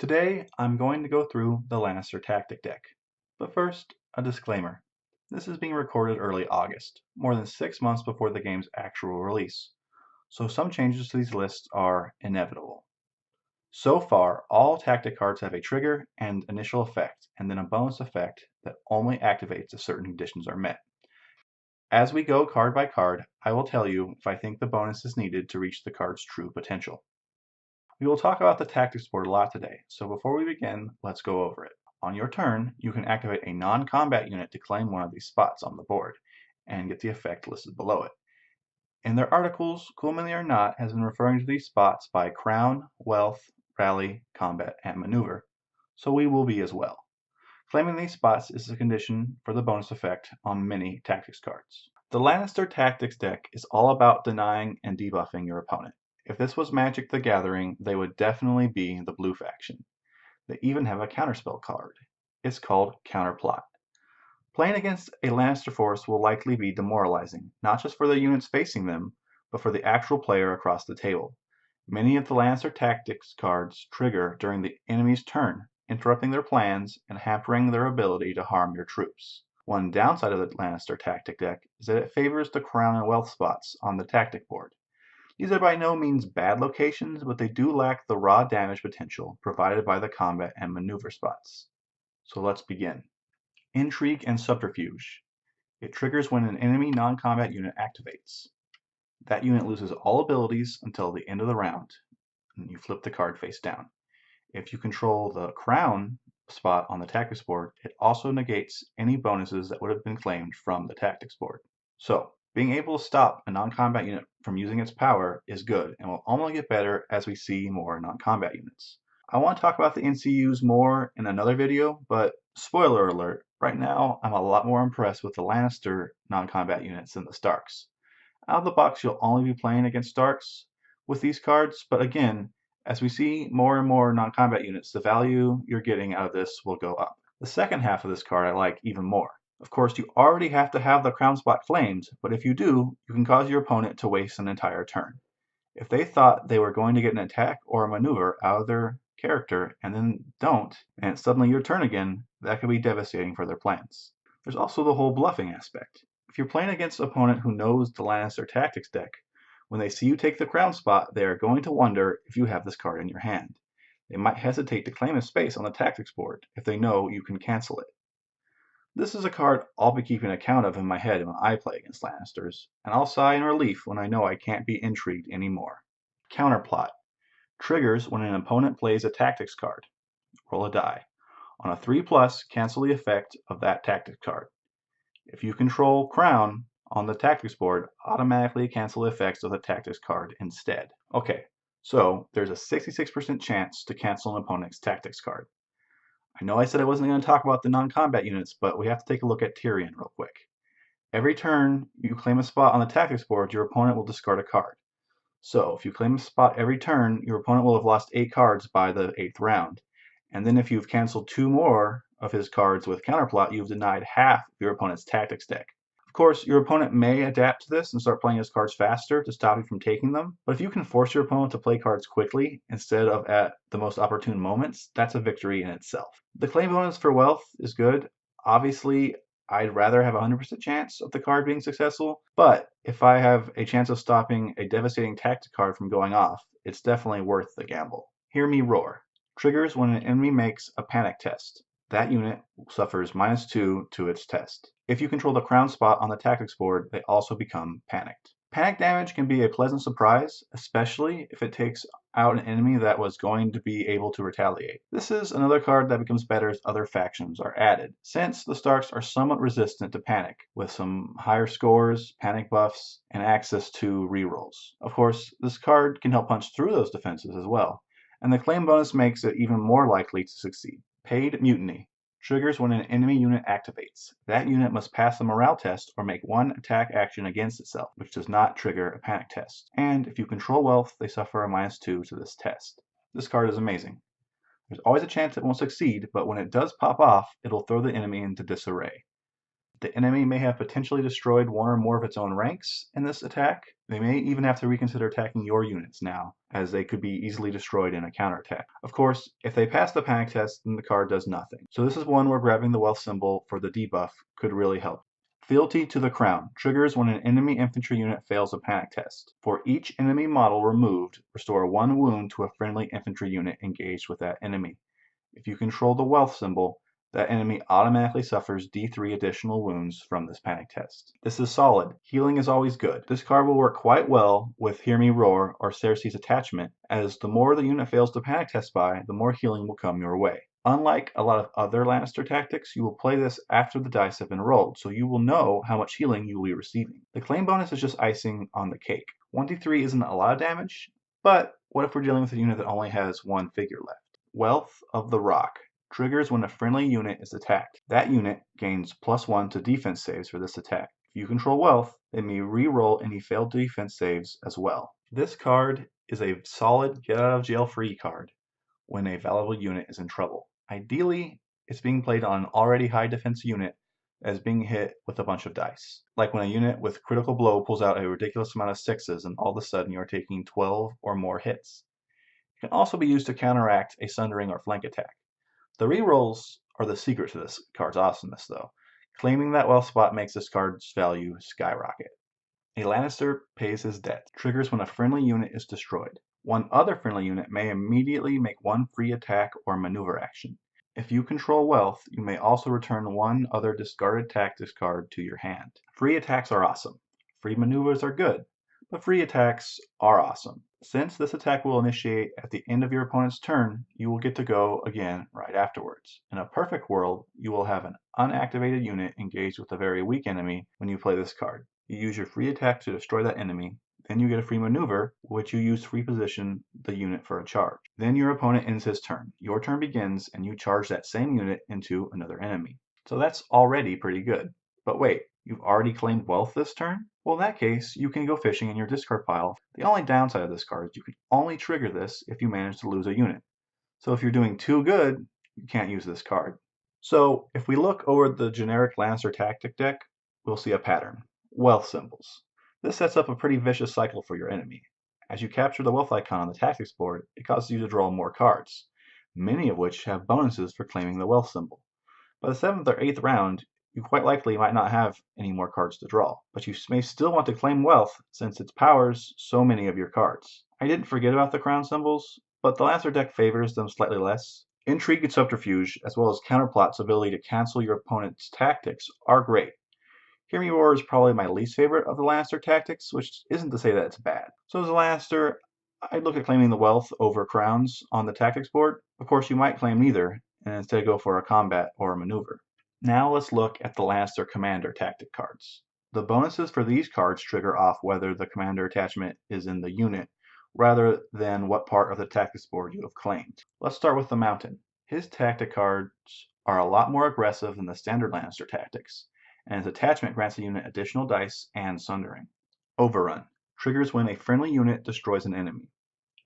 Today, I'm going to go through the Lannister Tactic Deck. But first, a disclaimer. This is being recorded early August, more than 6 months before the game's actual release, so some changes to these lists are inevitable. So far, all tactic cards have a trigger and initial effect, and then a bonus effect that only activates if certain conditions are met. As we go card by card, I will tell you if I think the bonus is needed to reach the card's true potential. We will talk about the tactics board a lot today, so before we begin, let's go over it. On your turn, you can activate a non-combat unit to claim one of these spots on the board, and get the effect listed below it. In their articles, Coolmanly or Not has been referring to these spots by Crown, Wealth, Rally, Combat, and Maneuver, so we will be as well. Claiming these spots is a condition for the bonus effect on many tactics cards. The Lannister Tactics deck is all about denying and debuffing your opponent. If this was Magic the Gathering, they would definitely be the blue faction. They even have a counterspell card. It's called Counterplot. Playing against a Lannister force will likely be demoralizing, not just for the units facing them, but for the actual player across the table. Many of the Lannister Tactics cards trigger during the enemy's turn, interrupting their plans and hampering their ability to harm your troops. One downside of the Lannister Tactic deck is that it favors the Crown and Wealth spots on the tactic board. These are by no means bad locations, but they do lack the raw damage potential provided by the combat and maneuver spots. So let's begin. Intrigue and Subterfuge. It triggers when an enemy non-combat unit activates. That unit loses all abilities until the end of the round, and you flip the card face down. If you control the Crown spot on the tactics board, it also negates any bonuses that would have been claimed from the tactics board. So, being able to stop a non-combat unit from using its power is good, and will only get better as we see more non-combat units. I want to talk about the NCUs more in another video, but spoiler alert, right now I'm a lot more impressed with the Lannister non-combat units than the Starks. Out of the box, you'll only be playing against Starks with these cards, but again, as we see more and more non-combat units, the value you're getting out of this will go up. The second half of this card I like even more. Of course, you already have to have the crown spot claimed, but if you do, you can cause your opponent to waste an entire turn. If they thought they were going to get an attack or a maneuver out of their character and then don't, and it's suddenly your turn again, that could be devastating for their plans. There's also the whole bluffing aspect. If you're playing against an opponent who knows the Lannister Tactics deck, when they see you take the crown spot, they are going to wonder if you have this card in your hand. They might hesitate to claim a space on the tactics board if they know you can cancel it. This is a card I'll be keeping account of in my head when I play against Lannisters, and I'll sigh in relief when I know I can't be intrigued anymore. Counterplot. Triggers when an opponent plays a tactics card. Roll a die. On a 3+, cancel the effect of that tactics card. If you control Crown on the tactics board, automatically cancel the effects of the tactics card instead. Okay, so there's a 66% chance to cancel an opponent's tactics card. I know I said I wasn't going to talk about the non-combat units, but we have to take a look at Tyrion real quick. Every turn you claim a spot on the tactics board, your opponent will discard a card. So if you claim a spot every turn, your opponent will have lost 8 cards by the 8th round. And then if you've canceled 2 more of his cards with Counterplot, you've denied half of your opponent's tactics deck. Of course, your opponent may adapt to this and start playing his cards faster to stop you from taking them, but if you can force your opponent to play cards quickly instead of at the most opportune moments, that's a victory in itself. The claim bonus for Wealth is good. Obviously, I'd rather have a 100% chance of the card being successful, but if I have a chance of stopping a devastating tactic card from going off, it's definitely worth the gamble. Hear Me Roar. Triggers when an enemy makes a panic test. That unit suffers -2 to its test. If you control the crown spot on the tactics board, they also become panicked. Panic damage can be a pleasant surprise, especially if it takes out an enemy that was going to be able to retaliate. This is another card that becomes better as other factions are added, since the Starks are somewhat resistant to panic, with some higher scores, panic buffs, and access to rerolls. Of course, this card can help punch through those defenses as well, and the claim bonus makes it even more likely to succeed. Paid Mutiny. Triggers when an enemy unit activates. That unit must pass a morale test or make one attack action against itself, which does not trigger a panic test. And if you control Wealth, they suffer a -2 to this test. This card is amazing. There's always a chance it won't succeed, but when it does pop off, it'll throw the enemy into disarray. The enemy may have potentially destroyed one or more of its own ranks in this attack. They may even have to reconsider attacking your units now, as they could be easily destroyed in a counterattack. Of course, if they pass the panic test, then the card does nothing. So this is one where grabbing the wealth symbol for the debuff could really help. Fealty to the Crown triggers when an enemy infantry unit fails a panic test. For each enemy model removed, restore 1 wound to a friendly infantry unit engaged with that enemy. If you control the wealth symbol, that enemy automatically suffers D3 additional wounds from this panic test. This is solid. Healing is always good. This card will work quite well with Hear Me Roar or Cersei's attachment, as the more the unit fails the panic test by, the more healing will come your way. Unlike a lot of other Lannister tactics, you will play this after the dice have been rolled, so you will know how much healing you will be receiving. The claim bonus is just icing on the cake. 1d3 isn't a lot of damage, but what if we're dealing with a unit that only has 1 figure left? Wealth of the Rock triggers when a friendly unit is attacked. That unit gains +1 to defense saves for this attack. If you control wealth, they may re-roll any failed defense saves as well. This card is a solid get out of jail free card when a valuable unit is in trouble. Ideally, it's being played on an already high defense unit that is being hit with a bunch of dice. Like when a unit with critical blow pulls out a ridiculous amount of 6s and all of a sudden you're taking 12 or more hits. It can also be used to counteract a sundering or flank attack. The rerolls are the secret to this card's awesomeness, though. Claiming that wealth spot makes this card's value skyrocket. A Lannister pays his debt. Triggers when a friendly unit is destroyed. One other friendly unit may immediately make 1 free attack or maneuver action. If you control wealth, you may also return 1 other discarded tactics card to your hand. Free attacks are awesome. Free maneuvers are good, but free attacks are awesome. Since this attack will initiate at the end of your opponent's turn, you will get to go again right afterwards. In a perfect world, you will have an unactivated unit engaged with a very weak enemy when you play this card. You use your free attack to destroy that enemy, then you get a free maneuver, which you use to reposition the unit for a charge. Then your opponent ends his turn. Your turn begins, and you charge that same unit into another enemy. So that's already pretty good. But wait, you've already claimed wealth this turn? Well, in that case, you can go fishing in your discard pile. The only downside of this card is you can only trigger this if you manage to lose a unit. So if you're doing too good, you can't use this card. So if we look over the generic Lannister Tactic Deck, we'll see a pattern. Wealth symbols. This sets up a pretty vicious cycle for your enemy. As you capture the wealth icon on the tactics board, it causes you to draw more cards, many of which have bonuses for claiming the wealth symbol. By the 7th or 8th round, you quite likely might not have any more cards to draw, but you may still want to claim wealth since it powers so many of your cards. I didn't forget about the crown symbols, but the Lannister deck favors them slightly less. Intrigue and subterfuge, as well as counterplot's ability to cancel your opponent's tactics, are great. Hear Me Roar is probably my least favorite of the Lannister tactics, which isn't to say that it's bad. So as a Lannister, I'd look at claiming the wealth over crowns on the tactics board. Of course, you might claim neither, and instead go for a combat or a maneuver. Now let's look at the Lannister Commander tactic cards. The bonuses for these cards trigger off whether the commander attachment is in the unit, rather than what part of the tactics board you have claimed. Let's start with the Mountain. His tactic cards are a lot more aggressive than the standard Lannister tactics, and his attachment grants a unit additional dice and sundering. Overrun triggers when a friendly unit destroys an enemy.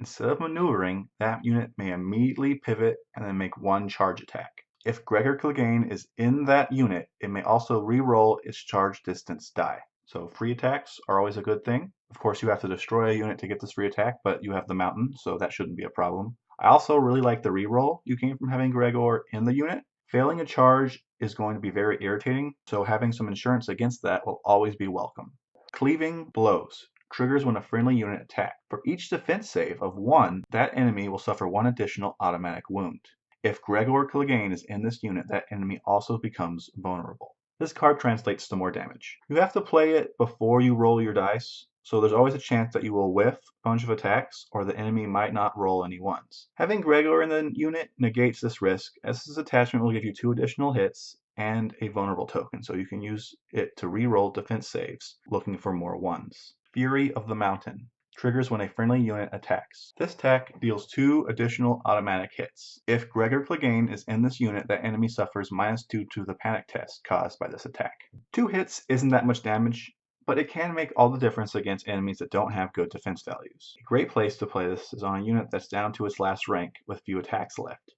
Instead of maneuvering, that unit may immediately pivot and then make 1 charge attack. If Gregor Clegane is in that unit, it may also re-roll its charge distance die. So free attacks are always a good thing. Of course, you have to destroy a unit to get this free attack, but you have the Mountain, so that shouldn't be a problem. I also really like the re-roll you gain from having Gregor in the unit. Failing a charge is going to be very irritating, so having some insurance against that will always be welcome. Cleaving Blows triggers when a friendly unit attacks. For each defense save of 1, that enemy will suffer 1 additional automatic wound. If Gregor Clegane is in this unit, that enemy also becomes vulnerable. This card translates to more damage. You have to play it before you roll your dice, so there's always a chance that you will whiff a bunch of attacks, or the enemy might not roll any ones. Having Gregor in the unit negates this risk, as his attachment will give you 2 additional hits and a vulnerable token, so you can use it to re-roll defense saves, looking for more 1s. Fury of the Mountain triggers when a friendly unit attacks. This attack deals 2 additional automatic hits. If Gregor Clegane is in this unit, that enemy suffers -2 to the panic test caused by this attack. 2 hits isn't that much damage, but it can make all the difference against enemies that don't have good defense values. A great place to play this is on a unit that's down to its last rank with few attacks left.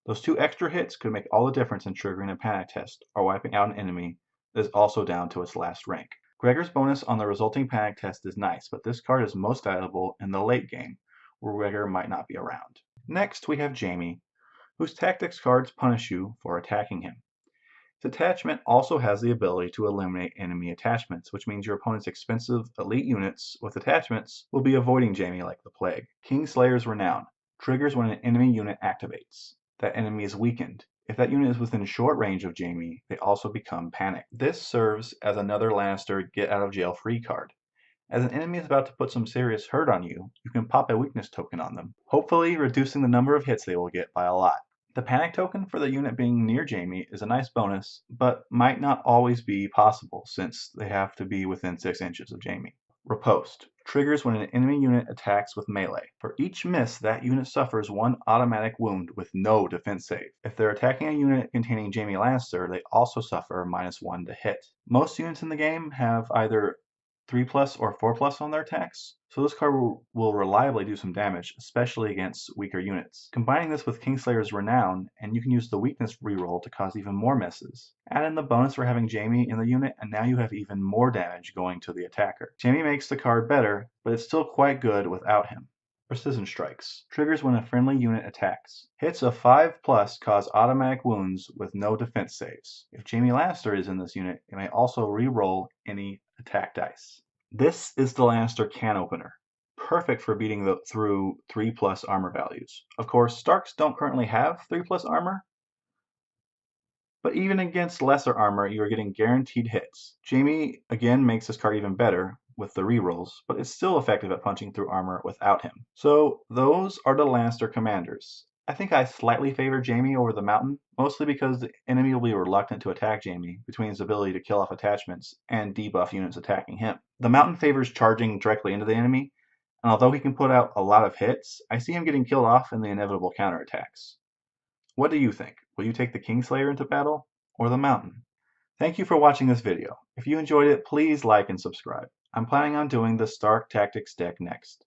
Those 2 extra hits could make all the difference in triggering a panic test or wiping out an enemy is also down to its last rank. Gregor's bonus on the resulting panic test is nice, but this card is most valuable in the late game, where Gregor might not be around. Next, we have Jaime, whose tactics cards punish you for attacking him. This attachment also has the ability to eliminate enemy attachments, which means your opponent's expensive elite units with attachments will be avoiding Jaime like the plague. Kingslayer's Renown triggers when an enemy unit activates. That enemy is weakened. If that unit is within short range of Jaime, they also become panicked. This serves as another Lannister get out of jail free card. As an enemy is about to put some serious hurt on you, you can pop a weakness token on them, hopefully reducing the number of hits they will get by a lot. The panic token for the unit being near Jaime is a nice bonus, but might not always be possible since they have to be within 6 inches of Jaime. Riposte triggers when an enemy unit attacks with melee. For each miss, that unit suffers 1 automatic wound with no defense save. If they're attacking a unit containing Jaime Lannister, they also suffer -1 to hit. Most units in the game have either 3+ or 4+ on their attacks, so this card will reliably do some damage, especially against weaker units. Combining this with Kingslayer's Renown, and you can use the weakness reroll to cause even more misses. Add in the bonus for having Jaime in the unit, and now you have even more damage going to the attacker. Jaime makes the card better, but it's still quite good without him. Precision Strikes triggers when a friendly unit attacks. Hits of 5+ cause automatic wounds with no defense saves. If Jaime Lannister is in this unit, it may also re-roll any attack dice. This is the Lannister can opener, perfect for beating through 3+ armor values. Of course, Starks don't currently have 3+ armor, but even against lesser armor, you are getting guaranteed hits. Jaime again makes this card even better with the rerolls, but it's still effective at punching through armor without him. So those are the Lannister commanders. I think I slightly favor Jaime over the Mountain, mostly because the enemy will be reluctant to attack Jaime between his ability to kill off attachments and debuff units attacking him. The Mountain favors charging directly into the enemy, and although he can put out a lot of hits, I see him getting killed off in the inevitable counterattacks. What do you think? Will you take the Kingslayer into battle or the Mountain? Thank you for watching this video. If you enjoyed it, please like and subscribe. I'm planning on doing the Stark Tactics deck next.